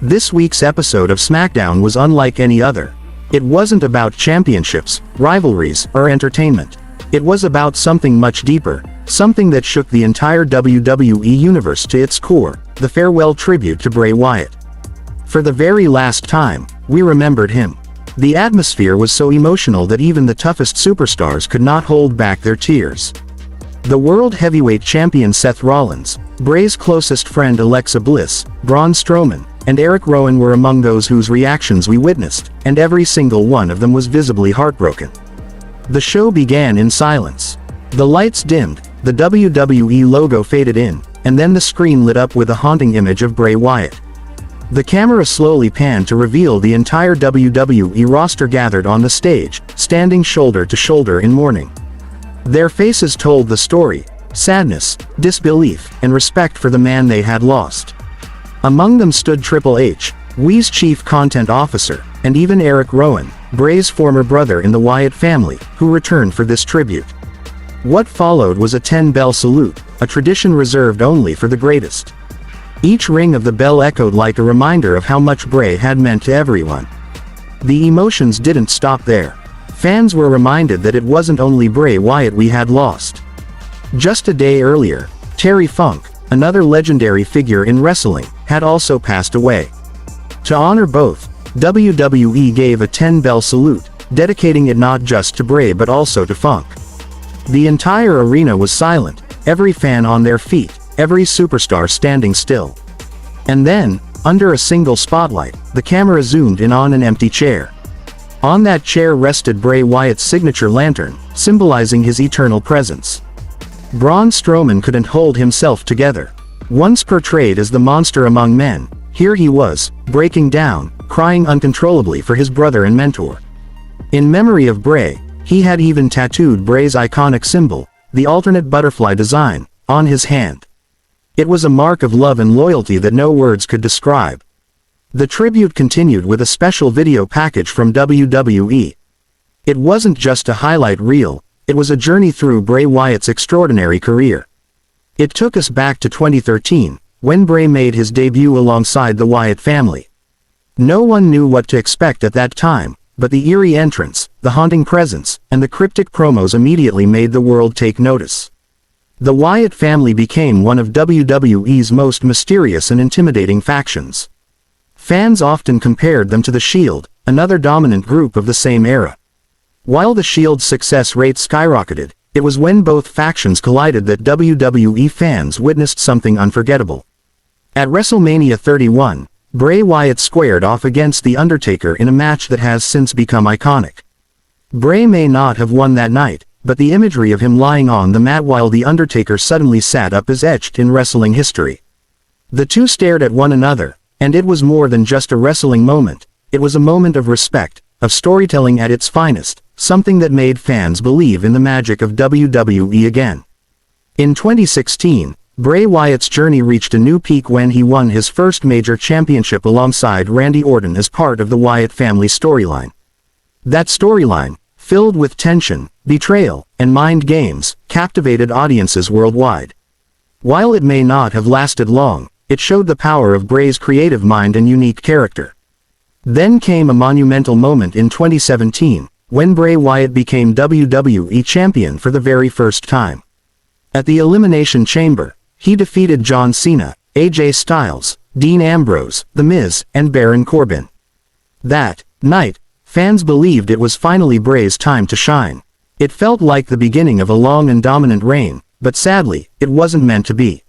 This week's episode of SmackDown was unlike any other. It wasn't about championships, rivalries, or entertainment. It was about something much deeper, something that shook the entire WWE Universe to its core, the farewell tribute to Bray Wyatt. For the very last time, we remembered him. The atmosphere was so emotional that even the toughest superstars could not hold back their tears. The World Heavyweight Champion Seth Rollins, Bray's closest friend Alexa Bliss, Braun Strowman, and Erick Rowan were among those whose reactions we witnessed, and every single one of them was visibly heartbroken. The show began in silence. The lights dimmed, the WWE logo faded in, and then the screen lit up with a haunting image of Bray Wyatt. The camera slowly panned to reveal the entire WWE roster gathered on the stage, standing shoulder to shoulder in mourning. Their faces told the story: sadness, disbelief, and respect for the man they had lost. Among them stood Triple H, WWE's chief content officer, and even Erick Rowan, Bray's former brother in the Wyatt family, who returned for this tribute. What followed was a 10-bell salute, a tradition reserved only for the greatest. Each ring of the bell echoed like a reminder of how much Bray had meant to everyone. The emotions didn't stop there. Fans were reminded that it wasn't only Bray Wyatt we had lost. Just a day earlier, Terry Funk, another legendary figure in wrestling, had also passed away. To honor both, WWE gave a 10-bell salute, dedicating it not just to Bray but also to Funk. The entire arena was silent, every fan on their feet, every superstar standing still. And then, under a single spotlight, the camera zoomed in on an empty chair. On that chair rested Bray Wyatt's signature lantern, symbolizing his eternal presence. Braun Strowman couldn't hold himself together. Once portrayed as the monster among men, here he was, breaking down, crying uncontrollably for his brother and mentor. In memory of Bray, he had even tattooed Bray's iconic symbol, the alternate butterfly design, on his hand. It was a mark of love and loyalty that no words could describe. The tribute continued with a special video package from WWE. It wasn't just a highlight reel, it was a journey through Bray Wyatt's extraordinary career. It took us back to 2013, when Bray made his debut alongside the Wyatt family. No one knew what to expect at that time, but the eerie entrance, the haunting presence, and the cryptic promos immediately made the world take notice. The Wyatt family became one of WWE's most mysterious and intimidating factions. Fans often compared them to the Shield, another dominant group of the same era. While the Shield's success rate skyrocketed, it was when both factions collided that WWE fans witnessed something unforgettable. At WrestleMania 31, Bray Wyatt squared off against The Undertaker in a match that has since become iconic. Bray may not have won that night, but the imagery of him lying on the mat while The Undertaker suddenly sat up is etched in wrestling history. The two stared at one another, and it was more than just a wrestling moment, it was a moment of respect, of storytelling at its finest, something that made fans believe in the magic of WWE again. In 2016, Bray Wyatt's journey reached a new peak when he won his first major championship alongside Randy Orton as part of the Wyatt family storyline. That storyline, filled with tension, betrayal, and mind games, captivated audiences worldwide. While it may not have lasted long, it showed the power of Bray's creative mind and unique character. Then came a monumental moment in 2017, when Bray Wyatt became WWE Champion for the very first time. At the Elimination Chamber, he defeated John Cena, AJ Styles, Dean Ambrose, The Miz, and Baron Corbin. That night, fans believed it was finally Bray's time to shine. It felt like the beginning of a long and dominant reign, but sadly, it wasn't meant to be.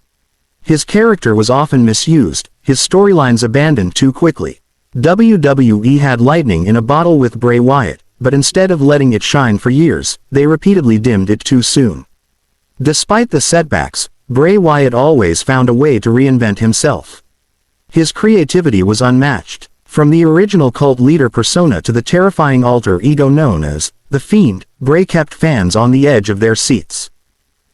His character was often misused, his storylines abandoned too quickly. WWE had lightning in a bottle with Bray Wyatt, but instead of letting it shine for years, they repeatedly dimmed it too soon. Despite the setbacks, Bray Wyatt always found a way to reinvent himself. His creativity was unmatched. From the original cult leader persona to the terrifying alter ego known as the Fiend, Bray kept fans on the edge of their seats.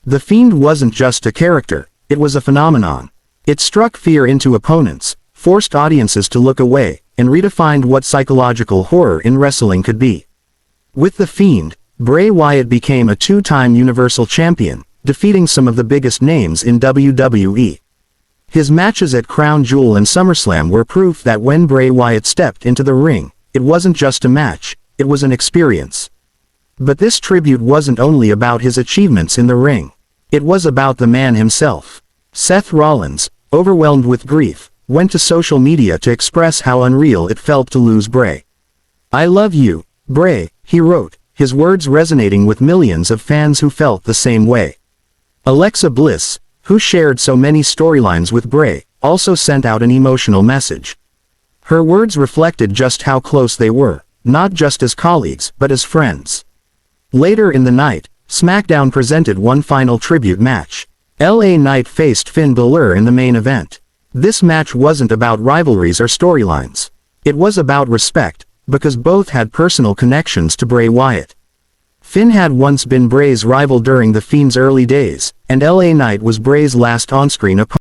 The Fiend wasn't just a character, it was a phenomenon. It struck fear into opponents, forced audiences to look away, and redefined what psychological horror in wrestling could be. With the Fiend, Bray Wyatt became a two-time Universal Champion, defeating some of the biggest names in WWE. His matches at Crown Jewel and SummerSlam were proof that when Bray Wyatt stepped into the ring, it wasn't just a match, it was an experience. But this tribute wasn't only about his achievements in the ring. It was about the man himself. Seth Rollins, overwhelmed with grief, went to social media to express how unreal it felt to lose Bray. "I love you, Bray," he wrote, his words resonating with millions of fans who felt the same way. Alexa Bliss, who shared so many storylines with Bray, also sent out an emotional message. Her words reflected just how close they were, not just as colleagues but as friends. Later in the night, SmackDown presented one final tribute match. LA Knight faced Finn Balor in the main event. This match wasn't about rivalries or storylines. It was about respect, because both had personal connections to Bray Wyatt. Finn had once been Bray's rival during the Fiend's early days, and LA Knight was Bray's last on-screen opponent.